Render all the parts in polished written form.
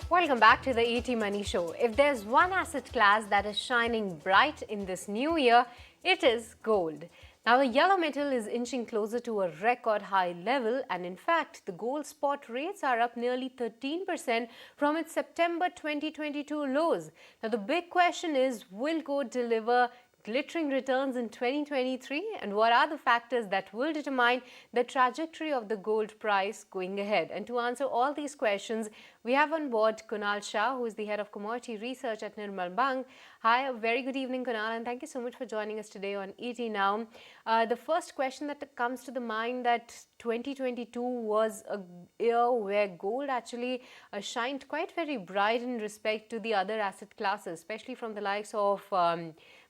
Welcome back to the ET Money Show. If there's one asset class that is shining bright in this new year, it is gold. Now, the yellow metal is inching closer to a record high level, and in fact, the gold spot rates are up nearly 13% from its September 2022 lows. Now, the big question is, will gold deliver glittering returns in 2023, and what are the factors that will determine the trajectory of the gold price going ahead? And to answer all these questions, we have on board Kunal Shah, who is the head of commodity research at Nirmal Bang. Hi, a very good evening, Kunal, and thank you so much for joining us today on ET Now. The first question that comes to the mind that 2022 was a year where gold actually shined quite very bright in respect to the other asset classes, especially from the likes of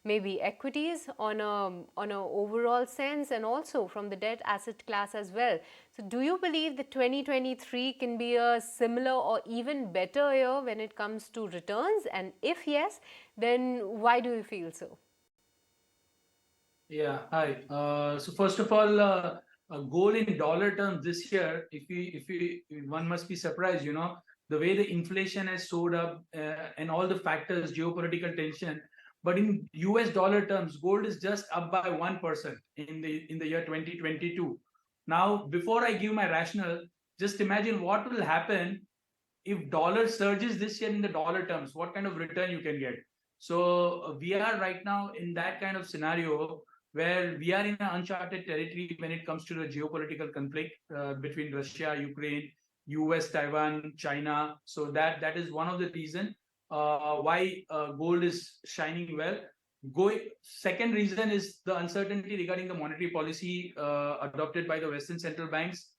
maybe equities on a overall sense, and also from the debt asset class as well. So do you believe that 2023 can be a similar or even better year when it comes to returns? And if yes, then why do you feel so? Yeah, hi. So first of all, gold in dollar terms this year, one must be surprised, the way the inflation has soared up and all the factors, geopolitical tension. But in US dollar terms, gold is just up by 1% in the year 2022. Now, before I give my rationale, just imagine what will happen if dollar surges this year in the dollar terms, what kind of return you can get. So we are right now in that kind of scenario where we are in an uncharted territory when it comes to the geopolitical conflict between Russia, Ukraine, US, Taiwan, China. So that is one of the reasons why gold is shining well. Second reason is the uncertainty regarding the monetary policy adopted by the Western central banks.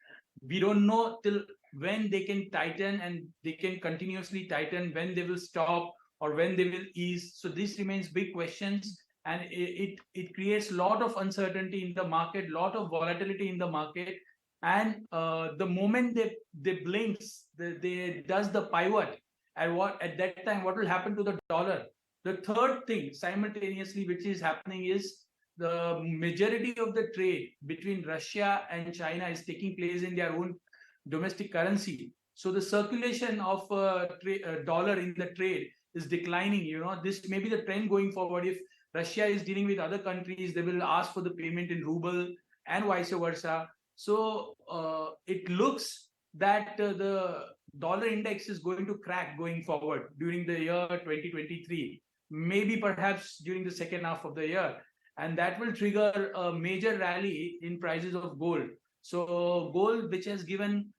We don't know till when they can tighten, and they can continuously tighten, when they will stop or when they will ease. So this remains big questions, and it creates a lot of uncertainty in the market, lot of volatility in the market. And the moment they blinks, they does the pivot, at that time what will happen to the dollar. The third thing simultaneously which is happening is the majority of the trade between Russia and China is taking place in their own domestic currency. So the circulation of dollar in the trade is declining. This may be the trend going forward. If Russia is dealing with other countries, they will ask for the payment in ruble and vice versa. So it looks that the dollar index is going to crack going forward during the year 2023, maybe perhaps during the second half of the year, and that will trigger a major rally in prices of gold. So gold, which has given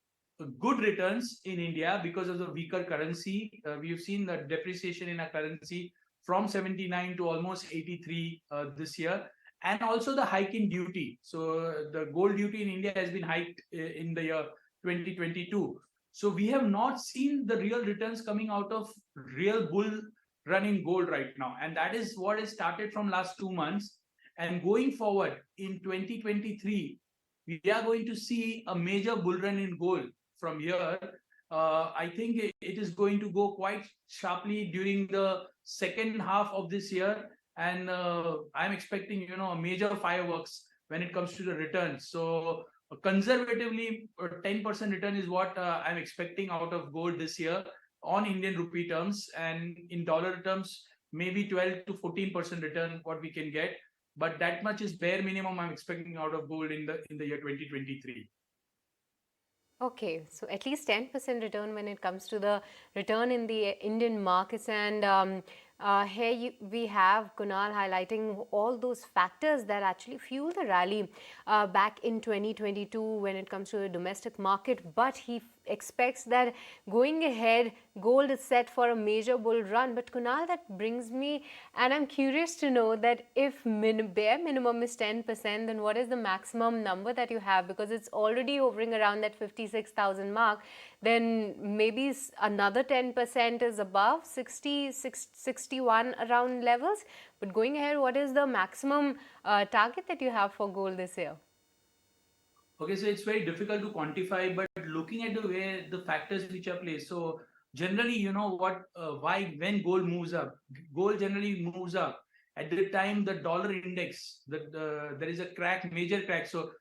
good returns in India because of the weaker currency, we've seen the depreciation in our currency from 79 to almost 83 this year, and also the hike in duty. So the gold duty in India has been hiked in the year 2022. So we have not seen the real returns coming out of real bull run in gold right now, and that is what has started from last 2 months. And going forward in 2023, we are going to see a major bull run in gold from here. I think it is going to go quite sharply during the second half of this year, and I'm expecting a major fireworks when it comes to the returns. So conservatively, 10% return is what I'm expecting out of gold this year on Indian rupee terms, and in dollar terms, maybe 12 to 14% return what we can get. But that much is bare minimum I'm expecting out of gold in the year 2023. Okay, so at least 10% return when it comes to the return in the Indian markets. And here we have Kunal highlighting all those factors that actually fuel the rally back in 2022 when it comes to the domestic market. But he expects that going ahead, gold is set for a major bull run. But Kunal, that brings me, and I'm curious to know that if bare minimum is 10%, then what is the maximum number that you have? Because it's already hovering around that 56,000 mark. Then maybe another 10% is above 60, 61 around levels. But going ahead, what is the maximum target that you have for gold this year? Okay, so it's very difficult to quantify, but looking at the way the factors which are placed, so generally, when gold moves up, gold generally moves up at the time the dollar index, there is a crack, major crack. So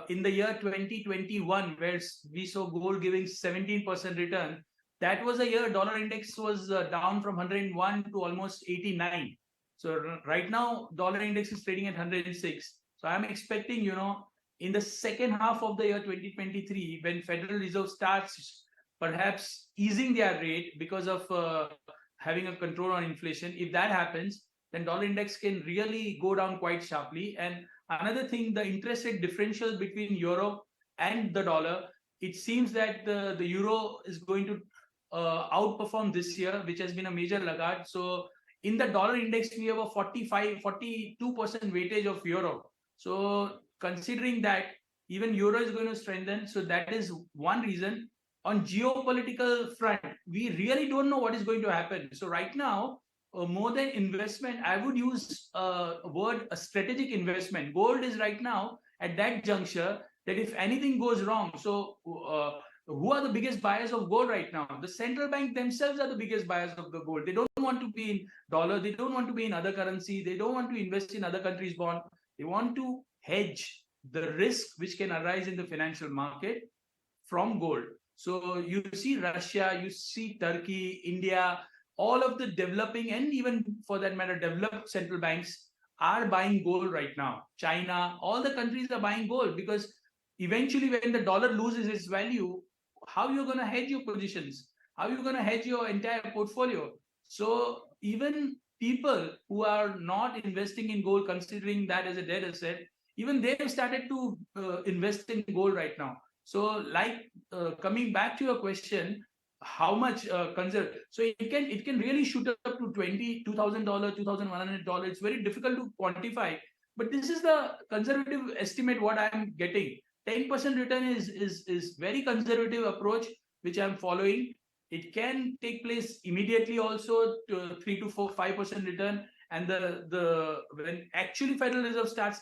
in the year 2021, where we saw gold giving 17% return, that was a year dollar index was down from 101 to almost 89. So right now dollar index is trading at 106. So I'm expecting, in the second half of the year 2023, when Federal Reserve starts perhaps easing their rate because of having a control on inflation, if that happens, then dollar index can really go down quite sharply. And another thing, the interest rate differential between euro and the dollar, it seems that the euro is going to outperform this year, which has been a major laggard. So in the dollar index, we have a 42% weightage of euro. So considering that, even euro is going to strengthen. So that is one reason. On geopolitical front, we really don't know what is going to happen. So right now, more than investment, I would use a word, a strategic investment. Gold is right now at that juncture that if anything goes wrong, so who are the biggest buyers of gold right now? The central bank themselves are the biggest buyers of the gold. They don't want to be in dollar. They don't want to be in other currency. They don't want to invest in other countries' bond. They want to hedge the risk which can arise in the financial market from gold. So you see Russia, you see Turkey, India, all of the developing and even for that matter, developed central banks are buying gold right now. China, all the countries are buying gold because eventually when the dollar loses its value, how you're going to hedge your positions? How are you going to hedge your entire portfolio? So even people who are not investing in gold, considering that as a dead asset, even they've started to invest in gold right now. So, like coming back to your question, how much conserve? So it can really shoot up to $22,000, $2,100. It's very difficult to quantify, but this is the conservative estimate what I'm getting. 10% return is very conservative approach which I'm following. It can take place immediately also to 3 to 4 5% return, and the when actually Federal Reserve starts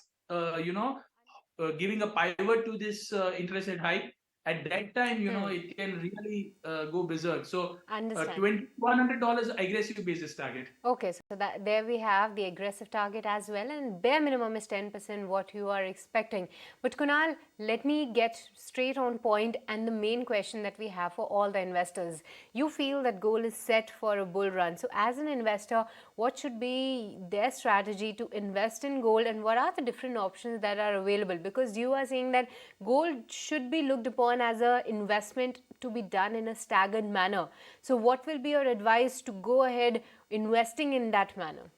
giving a pivot to this interest rate hike, at that time, it can really go berserk. So, Understand. $2,100 aggressive basis target. Okay, so that there we have the aggressive target as well, and bare minimum is 10% what you are expecting. But Kunal, let me get straight on point and the main question that we have for all the investors. You feel that gold is set for a bull run. So as an investor, what should be their strategy to invest in gold, and what are the different options that are available? Because you are saying that gold should be looked upon as an investment to be done in a staggered manner. So what will be your advice to go ahead investing in that manner?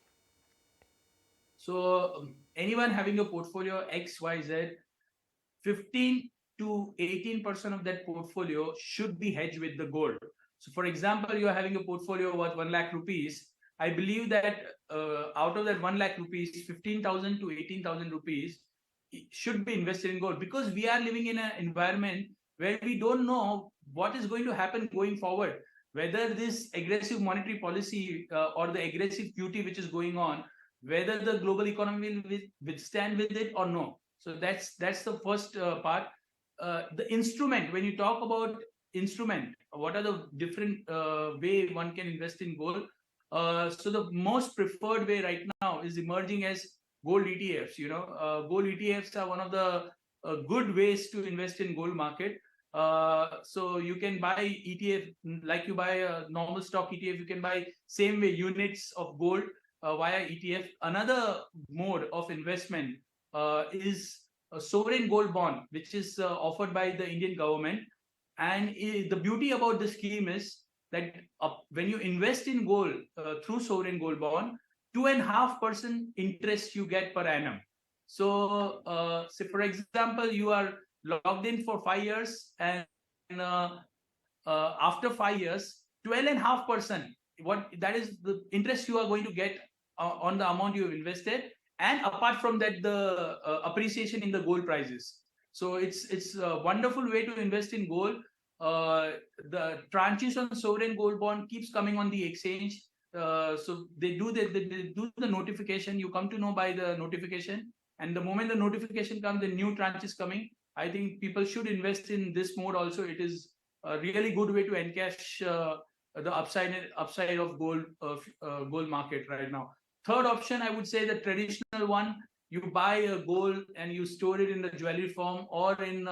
So, anyone having a portfolio XYZ, 15 to 18% of that portfolio should be hedged with the gold. So, for example, you are having a portfolio worth 1 lakh rupees. I believe that out of that 1 lakh rupees, 15,000 to 18,000 rupees should be invested in gold, because we are living in an environment where we don't know what is going to happen going forward. Whether this aggressive monetary policy or the aggressive QT which is going on, whether the global economy will withstand with it or no. So that's the first part. The instrument, when you talk about instrument, what are the different way one can invest in gold? So the most preferred way right now is emerging as gold ETFs. Gold ETFs are one of the good ways to invest in gold market. So you can buy ETF like you buy a normal stock ETF. You can buy same way units of gold via ETF. Another mode of investment is a sovereign gold bond, which is offered by the Indian government. And the beauty about this scheme is that when you invest in gold through sovereign gold bond, 2.5% interest you get per annum. So, say for example, you are logged in for 5 years, and after 5 years, 12.5%. What that is the interest you are going to get on the amount you have invested, and apart from that, the appreciation in the gold prices. So it's a wonderful way to invest in gold. The tranches on sovereign gold bond keeps coming on the exchange. So they do the notification. You come to know by the notification, and the moment the notification comes, the new tranche is coming. I think people should invest in this mode also. It is a really good way to encash the upside of gold market right now. Third option, I would say the traditional one. You buy a gold and you store it in the jewelry form or in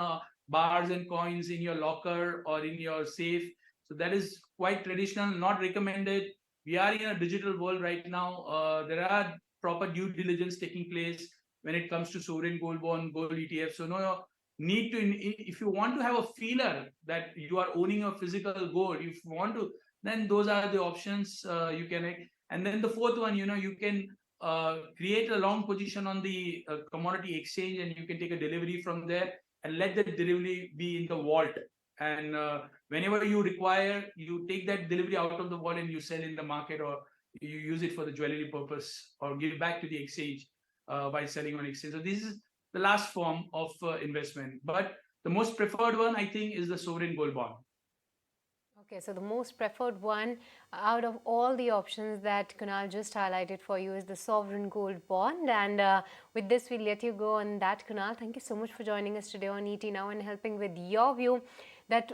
bars and coins in your locker or in your safe. So that is quite traditional, not recommended. We are in a digital world right now. There are proper due diligence taking place when it comes to sovereign gold bond, gold ETF. So no need to, if you want to have a feeler that you are owning a physical gold, if you want to, then those are the options you can. And then the fourth one, you can create a long position on the commodity exchange, and you can take a delivery from there and let that delivery be in the vault. And whenever you require, you take that delivery out of the vault and you sell in the market, or you use it for the jewelry purpose, or give back to the exchange by selling on exchange. So this is the last form of investment. But the most preferred one, I think, is the sovereign gold bond. Okay, so the most preferred one out of all the options that Kunal just highlighted for you is the sovereign gold bond. And with this, we'll let you go on that, Kunal. Thank you so much for joining us today on ET Now and helping with your view that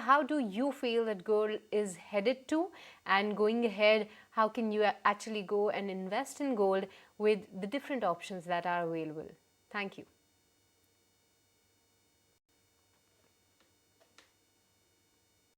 how do you feel that gold is headed to, and going ahead, how can you actually go and invest in gold with the different options that are available. Thank you.